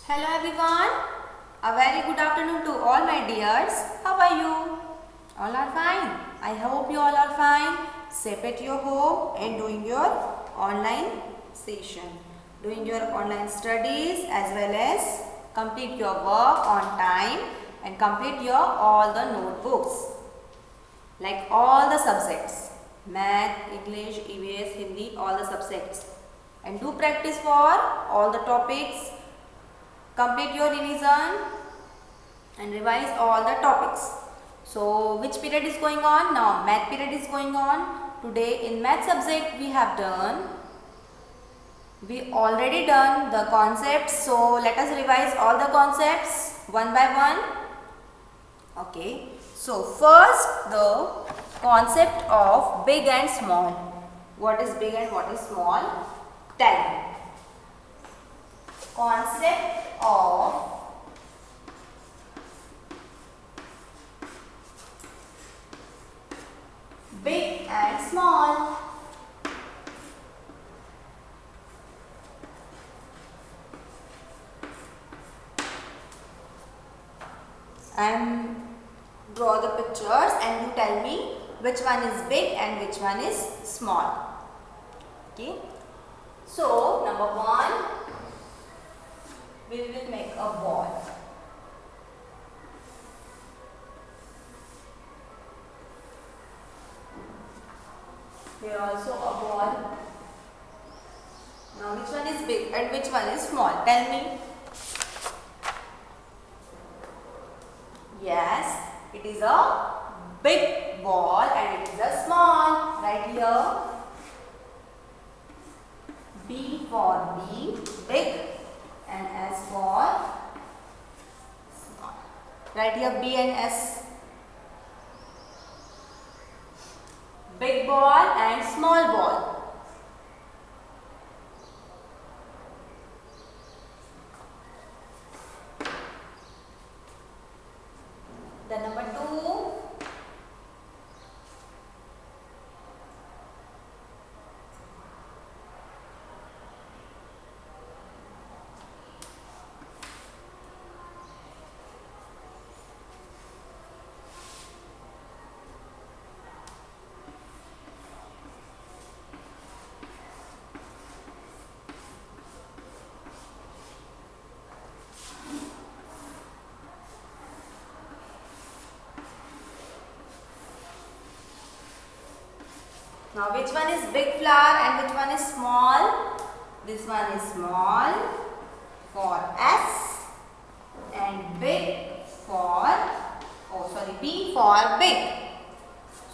Hello everyone, a very good afternoon to all my dears. How are you? All are fine. I hope you all are fine, safe at your home and doing your online session, doing your online studies as well as complete your work on time and complete your all the notebooks like all the subjects, math, English, EVS, Hindi, all the subjects, and do practice for all the topics. Complete your revision and revise all the topics. So which period is going on? Now math period is going on. Today in math subject we already done the concepts. So let us revise all the concepts one by one. Okay. So first the concept of big and small. What is big and what is small? Tell me. Concept of big and small. And draw the pictures and you tell me which one is big and which one is small. Okay. So number one, we will make a ball. Here also a ball. Now which one is big and which one is small? Tell me. Yes, it is a big ball and it is a small. Right here. B for B, big, and S for small. Right here B and S. Big ball and small ball. Then number two. Now which one is big flower and which one is small? This one is small for S and big for, B for big.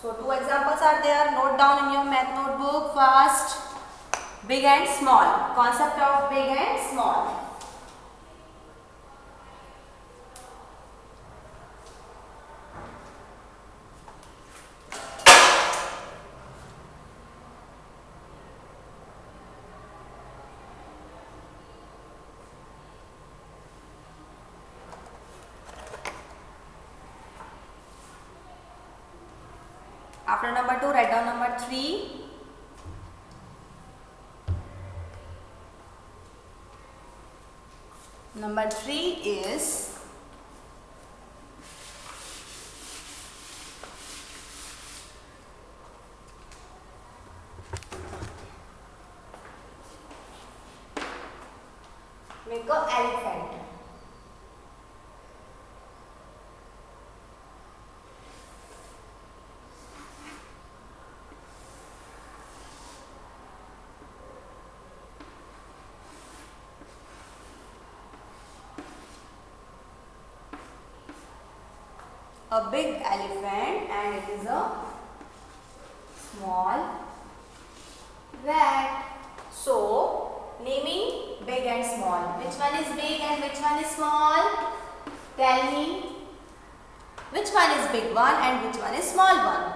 So two examples are there. Note down in your math notebook first. Big and small. Concept of big and small. After number 2, write down number 3. Number 3 is make an elephant. A big elephant and it is a small rat. So, naming big and small. Which one is big and which one is small? Tell me. Which one is big one and which one is small one?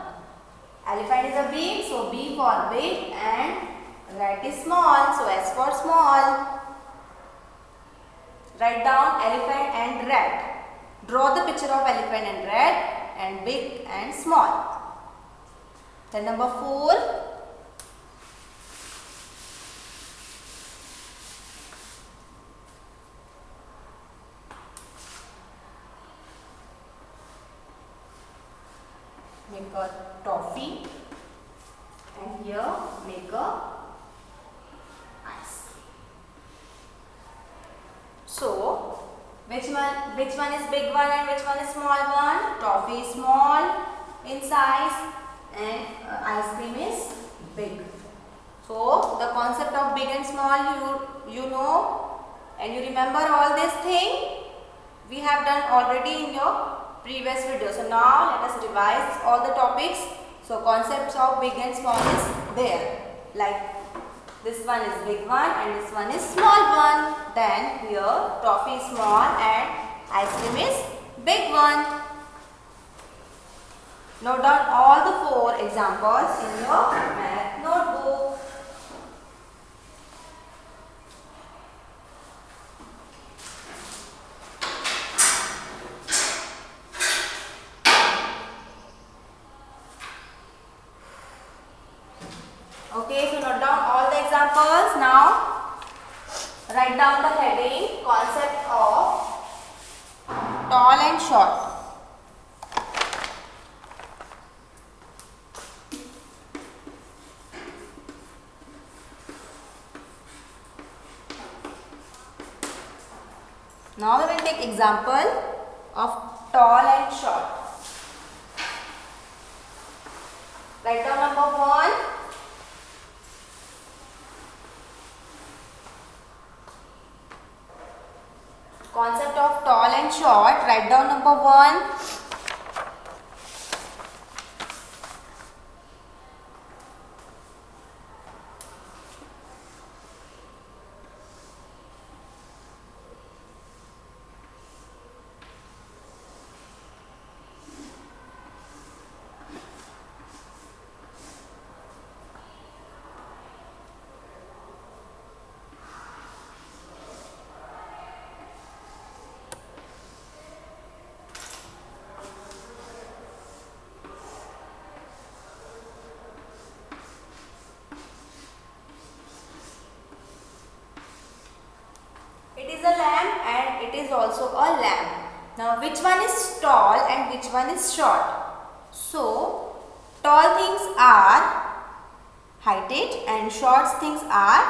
Elephant is a big, so B for big and rat is small, so S for small. Write down elephant and rat. Draw the picture of elephant and rat and big and small. Then number 4. make a toffee, and here make a ice cream. So which one is big one and which one is small one? Toffee is small in size and ice cream is big. So the concept of big and small you know, and you remember all this thing we have done already in your previous video. So now let us revise all the topics. So concepts of big and small is there, like this one is big one and this one is small one. Then here toffee is small and ice cream is big one. Note down all the 4 examples in your math notebook. Okay, so note down all the examples. Now write down the heading, concept of tall and short. Now we will take example of tall and short. Write down number 1. Concept of tall and short. Write down number 1. It is a lamp and it is also a lamp. Now which one is tall and which one is short? So tall things are heighted and short things are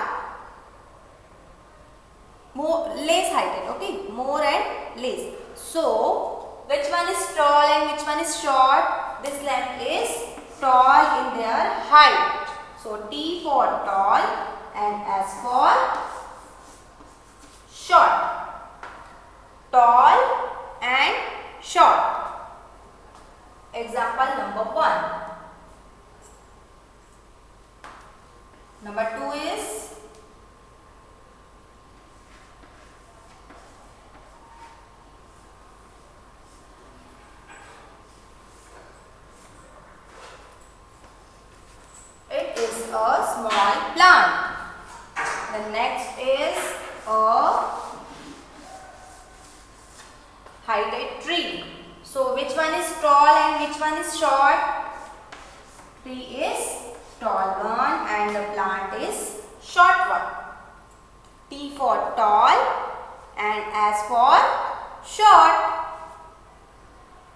less heighted. Okay, more and less. So which one is tall and which one is short? This lamp is tall in their height. So T for tall and S for short. Tall and short. Example number 1. Number 2 is it is a small plant. The next is a heighted tree. So which one is tall and which one is short? Tree is tall one and the plant is short one. T for tall and S for short.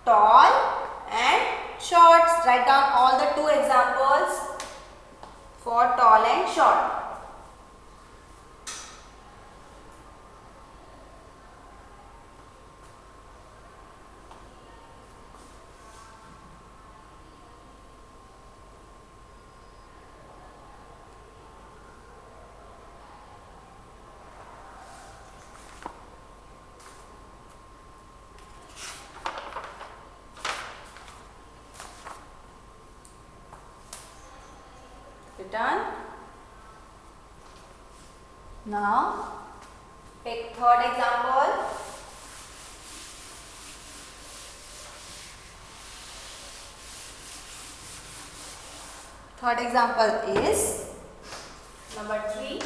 Tall and short. Write down all the 2 examples for tall and short. Done. Now take third example. Third example is number 3.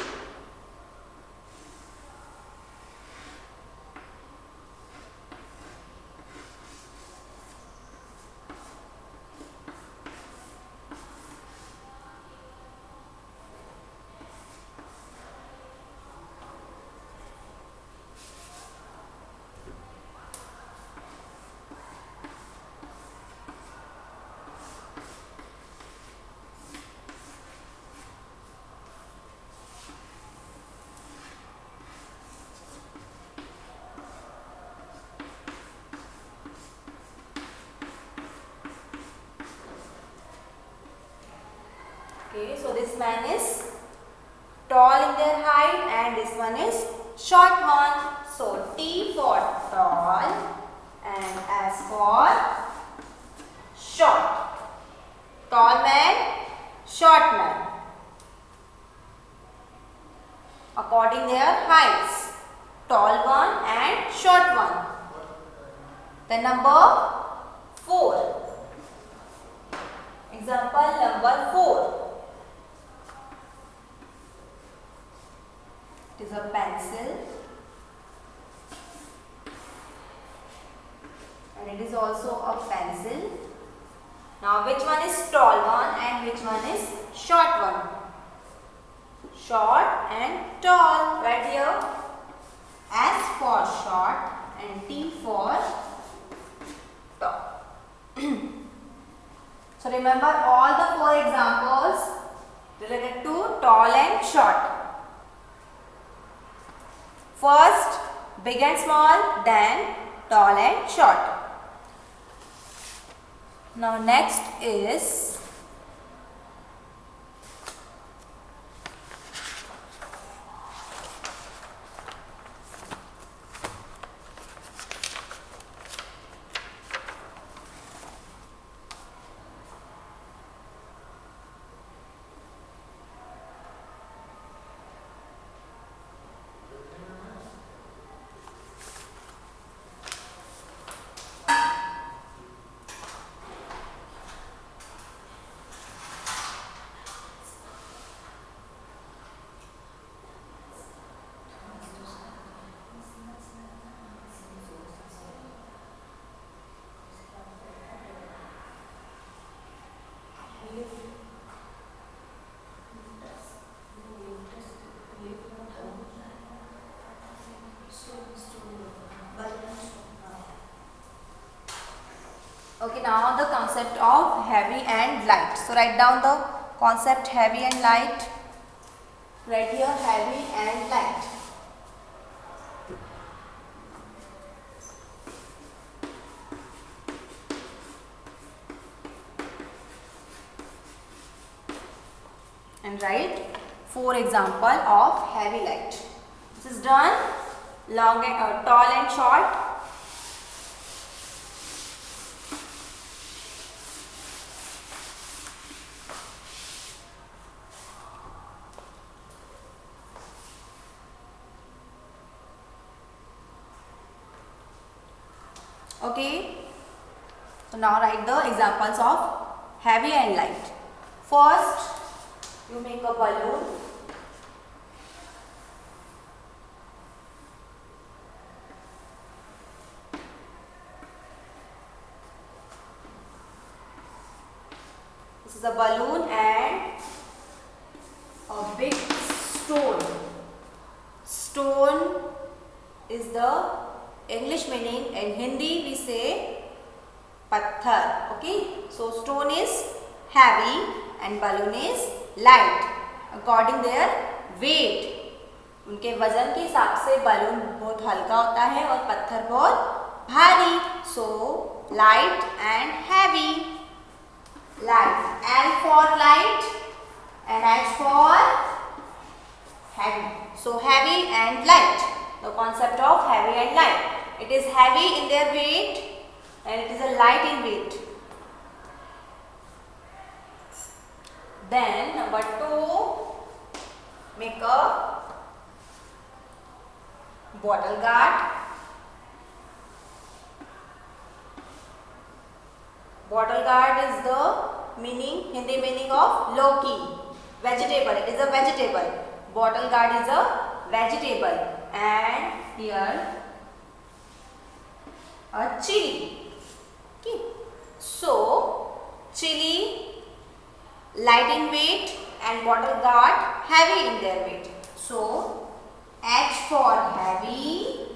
this man is tall in their height and this one is short one. So T for tall and S for short. Tall man, short man. According their heights, tall one and short one. Then number 4. Example number 4. It is a pencil and it is also a pencil. Now which one is tall one and which one is short one? Short and tall. Right here. S for short and T for tall. So remember all the 4 examples related to tall and short. First big and small, then tall and short. Now next is okay, now the concept of heavy and light. So write down the concept heavy and light. Right here, heavy and light. And write 4 example of heavy light. This is done. Long and tall and short. Okay. So now write the examples of heavy and light. First, you make a balloon. This is a balloon and a big stone. Stone is the English meaning. In Hindi we say patthar. Okay. So stone is heavy and balloon is light according their weight. उनके वजन के हिसाब से balloon बहुत हल्का होता है और पत्थर बहुत भारी. So light and heavy. Light. L for light and H for heavy. So heavy and light. The concept of heavy and light. It is heavy in their weight and it is a light in weight. Then number 2, make a bottle guard. Bottle guard is the meaning, Hindi meaning of Loki, vegetable. It is a vegetable. Bottle guard is a vegetable. And here a chili. Okay. So chili light in weight and bottle guard heavy in their weight. So H for heavy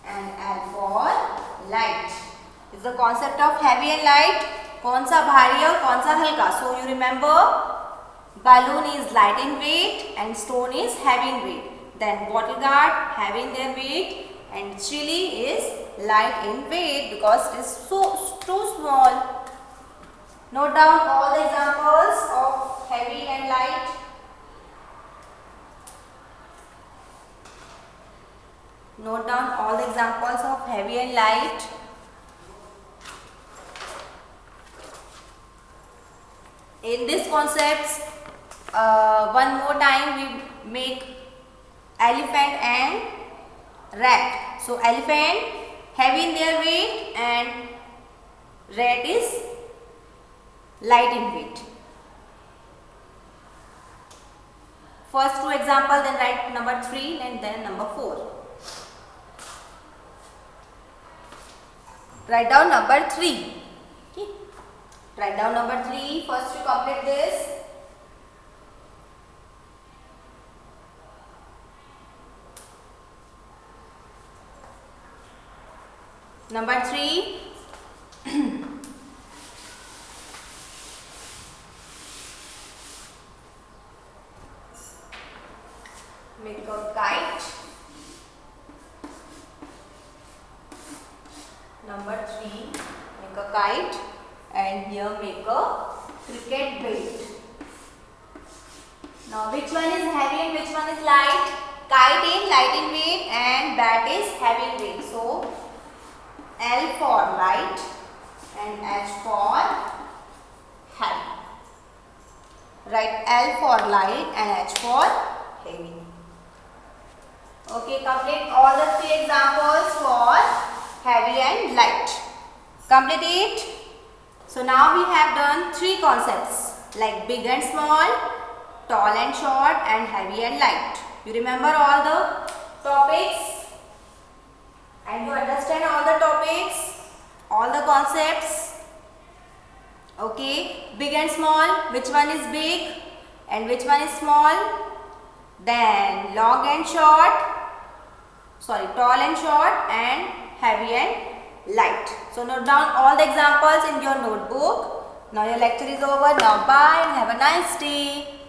and L for light. Is the concept of heavy and light. कौन सा भारी और कौन सा हल्का. So you remember balloon is light in weight and stone is heavy in weight. Then bottle guard heavy in their weight and chili is light in weight because it is too small. Note down all the examples of heavy and light. Note down all the examples of heavy and light. In this concepts, one more time we make elephant and rat. So elephant heavy in their weight and rat is light in weight. First two example, then write number 3 and then number 4. Write down number 3. Okay. Write down number 3. First you complete this. Number 3. Make a kite. Number 3, make a kite, and here make a cricket bat. Now which one is heavy and which one is light? Kite is light in weight and bat is heavy in weight. So L for light and H for heavy. Write L for light and H for heavy. Okay, complete all the 3 examples for heavy and light. Complete it. So now we have done 3 concepts like big and small, tall and short, and heavy and light. You remember all the topics and you understand all the topics, all the concepts. Okay, big and small, which one is big and which one is small? Then long and short, tall and short, and heavy and light. So note down all the examples in your notebook. Now your lecture is over. Now bye and have a nice day.